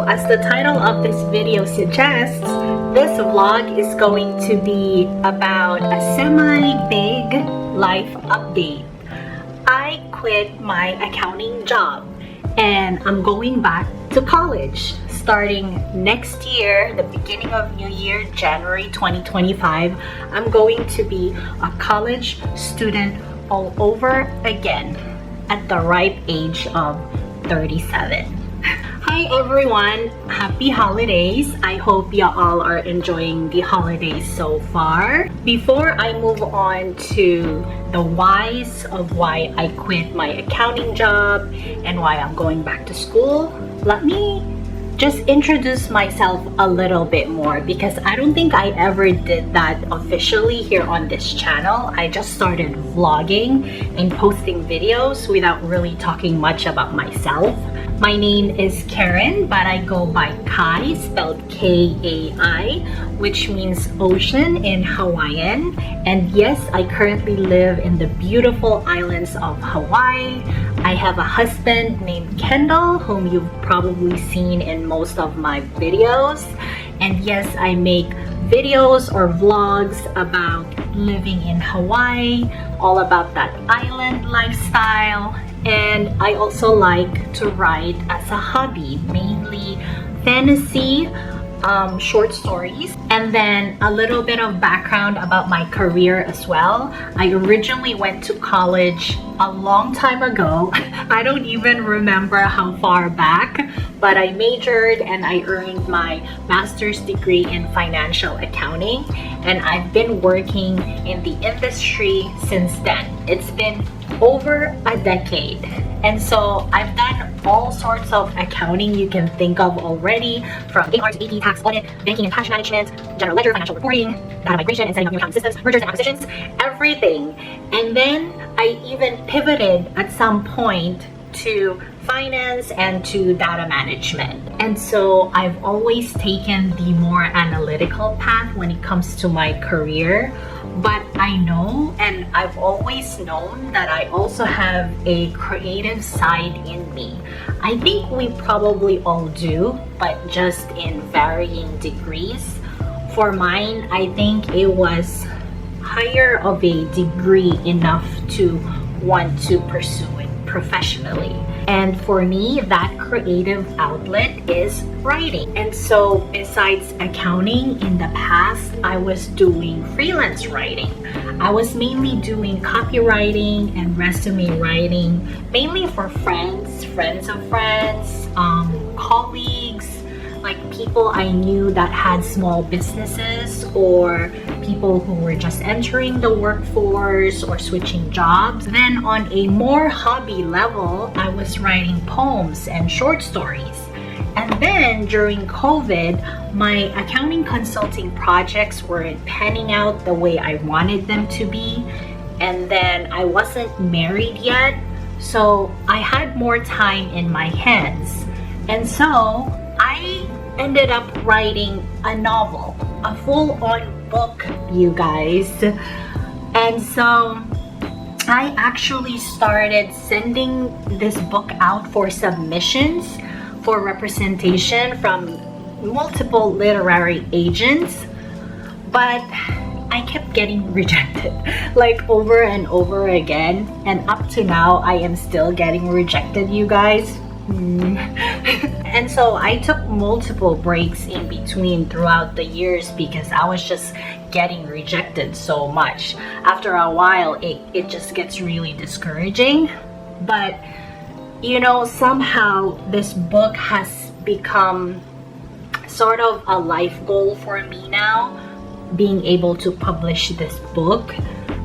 as the title of this video suggests, this vlog is going to be about a semi-big life update. I quit my accounting job and I'm going back to college. Starting next year, the beginning of New Year, January 2025, I'm going to be a college student all over again at the ripe age of 37. Hi everyone, happy holidays. I hope you all are enjoying the holidays so far. Before I move on to the whys of why I quit my accounting job and why I'm going back to school, let me just introduce myself a little bit more, because I don't think I ever did that officially here on this channel. I just started vlogging and posting videos without really talking much about myself. My name is Karen, but I go by Kai, spelled K-A-I, which means ocean in Hawaiian. And yes, I currently live in the beautiful islands of Hawaii. I have a husband named Kendall, whom you've probably seen in most of my videos. And yes, I make videos or vlogs about living in Hawaii, all about that island lifestyle. And I also like to write as a hobby, mainly fantasy, short stories. And then a little bit of background about my career as well. I originally went to college a long time ago. I don't even remember how far back, but I majored and I earned my master's degree in financial accounting. And I've been working in the industry since then. It's been over a decade. And so I've done all sorts of accounting you can think of already, from AR to AP, tax, audit, banking and cash management, general ledger, financial reporting, data migration and setting up new accounting systems, mergers and acquisitions, everything. And then I even pivoted at some point to finance and to data management. And so I've always taken the more analytical path when it comes to my career. But I know, and I've always known, that I also have a creative side in me. I think we probably all do, but just in varying degrees. For mine, I think it was higher of a degree enough to want to pursue it professionally. And for me, that creative outlet is writing. And so besides accounting, in the past, I was doing freelance writing. I was mainly doing copywriting and resume writing, mainly for friends of friends, colleagues, like people I knew that had small businesses, or people who were just entering the workforce or switching jobs. Then on a more hobby level, I was writing poems and short stories. And then during COVID, my accounting consulting projects weren't panning out the way I wanted them to be. And then I wasn't married yet, so I had more time in my hands. And so I ended up writing a novel, a full-on book, you guys. And so I actually started sending this book out for submissions for representation from multiple literary agents, but I kept getting rejected, like over and over again. And up to now, I am still getting rejected, you guys. And so I took multiple breaks in between throughout the years because I was just getting rejected so much. After a while, it just gets really discouraging. But you know, somehow this book has become sort of a life goal for me now, being able to publish this book.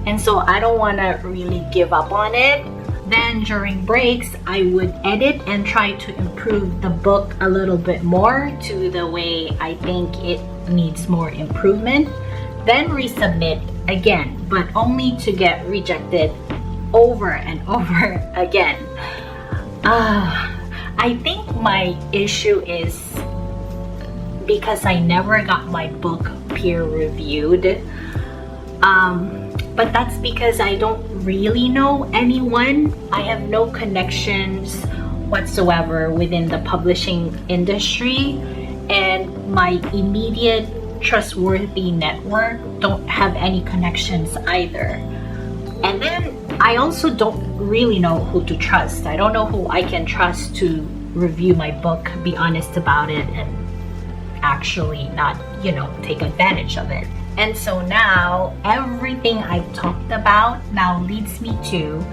And so I don't want to really give up on it. Then during breaks, I would edit and try to improve the book a little bit more to the way I think it needs more improvement. Then resubmit again, but only to get rejected over and over again. I think my issue is because I never got my book peer reviewed. But that's because I don't really know anyone. I have no connections whatsoever within the publishing industry, and my immediate trustworthy network don't have any connections either. And then I also don't really know who to trust. I don't know who I can trust to review my book, be honest about it, and actually not, take advantage of it. And so now everything I've talked about now leads me to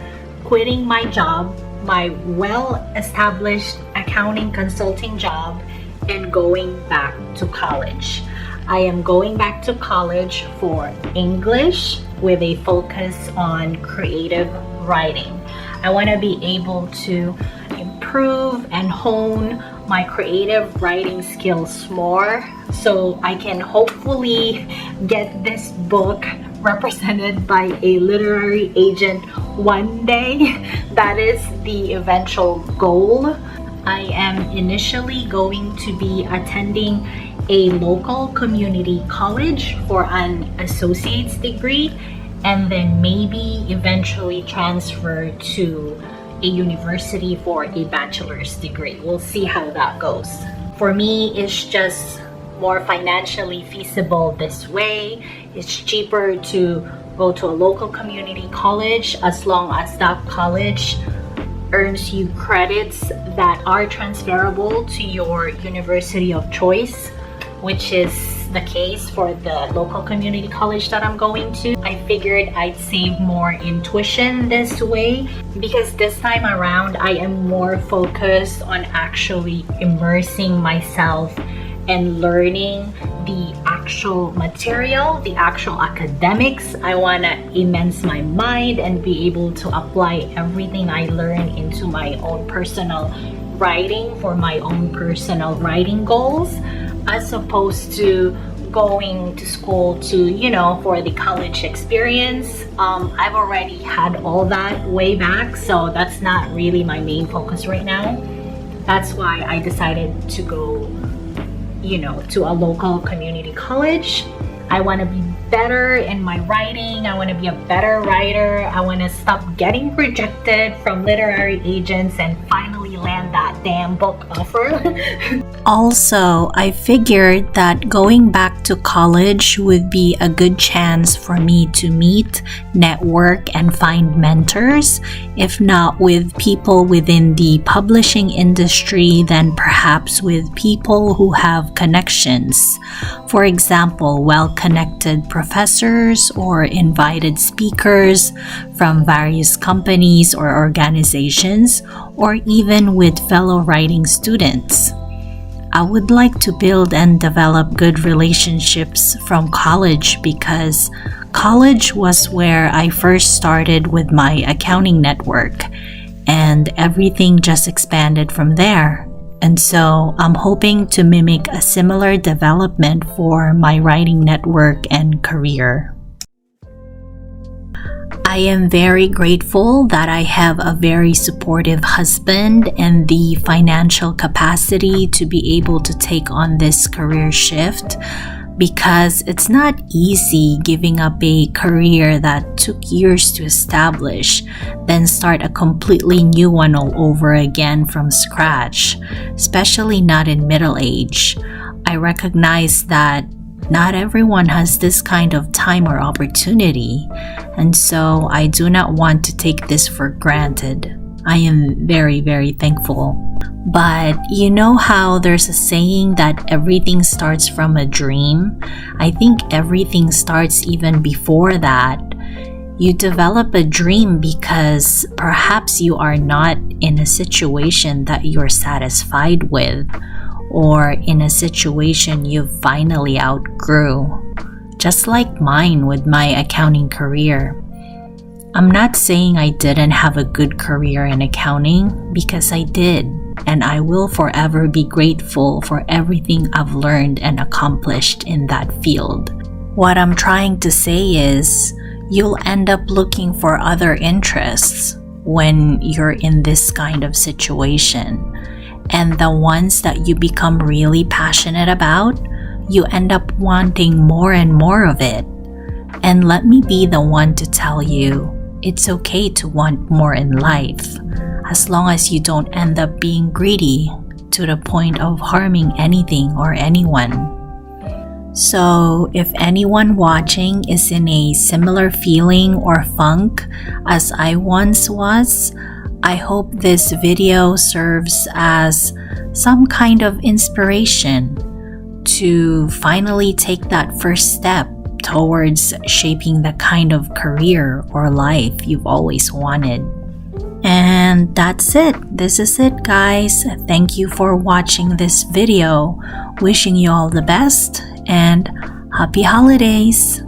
quitting my job, my well-established accounting consulting job, and going back to college. I am going back to college for English with a focus on creative writing. I want to be able to improve and hone my creative writing skills more so I can hopefully get this book represented by a literary agent one day. That is the eventual goal. I am initially going to be attending a local community college for an associate's degree, and then maybe eventually transfer to a university for a bachelor's degree. We'll see how that goes. For me, it's just more financially feasible this way. It's cheaper to go to a local community college as long as that college earns you credits that are transferable to your university of choice, which is the case for the local community college that I'm going to. I figured I'd save more in tuition this way, because this time around I am more focused on actually immersing myself and learning the actual material, the actual academics. I want to immerse my mind and be able to apply everything I learn into my own personal writing for my own personal writing goals, as opposed to going to school to, for the college experience. I've already had all that way back, so that's not really my main focus right now. That's why I decided to go, to a local community college. I want to be better in my writing. I want to be a better writer. I want to stop getting rejected from literary agents and finally land that damn book offer. Also, I figured that going back to college would be a good chance for me to meet, network, and find mentors. If not with people within the publishing industry, then perhaps with people who have connections. For example, well-connected professors or invited speakers from various companies or organizations, or even with fellow writing students. I would like to build and develop good relationships from college, because college was where I first started with my accounting network, and everything just expanded from there. And so I'm hoping to mimic a similar development for my writing network and career. I am very grateful that I have a very supportive husband and the financial capacity to be able to take on this career shift, because it's not easy giving up a career that took years to establish, then start a completely new one all over again from scratch, especially not in middle age. I recognize that not everyone has this kind of time or opportunity, and so I do not want to take this for granted. I am very, very thankful. But you know how there's a saying that everything starts from a dream? I think everything starts even before that. You develop a dream because perhaps you are not in a situation that you're satisfied with, or in a situation you finally outgrew. Just like mine with my accounting career. I'm not saying I didn't have a good career in accounting, because I did, and I will forever be grateful for everything I've learned and accomplished in that field. What I'm trying to say is, you'll end up looking for other interests when you're in this kind of situation. And the ones that you become really passionate about, you end up wanting more and more of it. And let me be the one to tell you, it's okay to want more in life. as long as you don't end up being greedy to the point of harming anything or anyone. So, if anyone watching is in a similar feeling or funk as I once was, I hope this video serves as some kind of inspiration to finally take that first step towards shaping the kind of career or life you've always wanted. And that's it. This is it, guys. Thank you for watching this video. Wishing you all the best and happy holidays.